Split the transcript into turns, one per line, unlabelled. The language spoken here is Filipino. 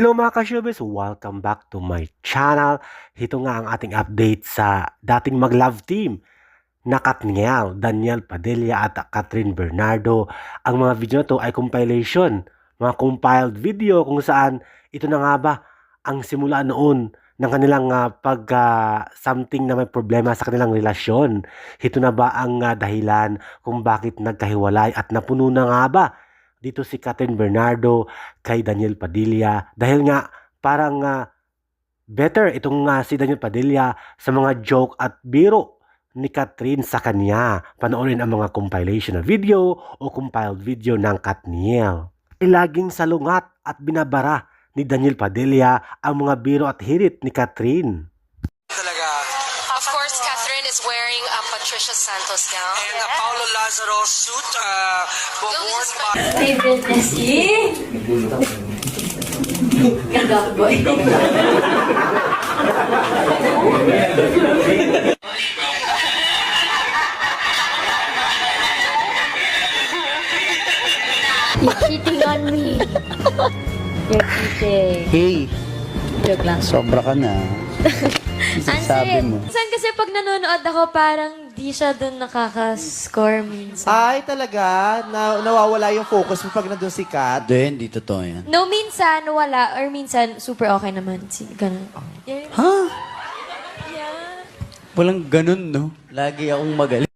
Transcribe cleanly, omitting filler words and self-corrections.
Hello mga ka-showbiz! Welcome back to my channel. Ito nga ang ating update sa dating mag-love team na Katniel, Daniel Padilla at Catherine Bernardo. Ang mga video na to ay compilation, mga compiled video kung saan ito na nga ba ang simula noon ng kanilang something na may problema sa kanilang relasyon. Ito na ba ang dahilan kung bakit nagkahiwalay at napuno na nga ba dito si Catherine Bernardo kay Daniel Padilla dahil nga parang better itong si Daniel Padilla sa mga joke at biro ni Catherine sa kanya. Panoorin ang mga compilation na video o compiled video ng Katniel. Laging salungat at binabara ni Daniel Padilla ang mga biro at hirit ni Catherine.
Of course, Catherine is wearing a Patricia Santos gown.
And a Paulo Lazaro suit worn by...
Favorite Nessie? Ganda boy.
You're cheating on me. You're cheating.
Hey,
Joke lang.
sobra ka na. Sabi mo.
Minsan kasi pag nanonood ako, parang di siya dun nakaka-score minsan.
Ay, talaga? Nawawala yung focus mo pag nandun si Kat?
Hindi totoo yan.
No, minsan wala. Or minsan, super okay naman. Ganun.
Ha?
Yeah.
Walang ganun, no? Lagi akong magaling.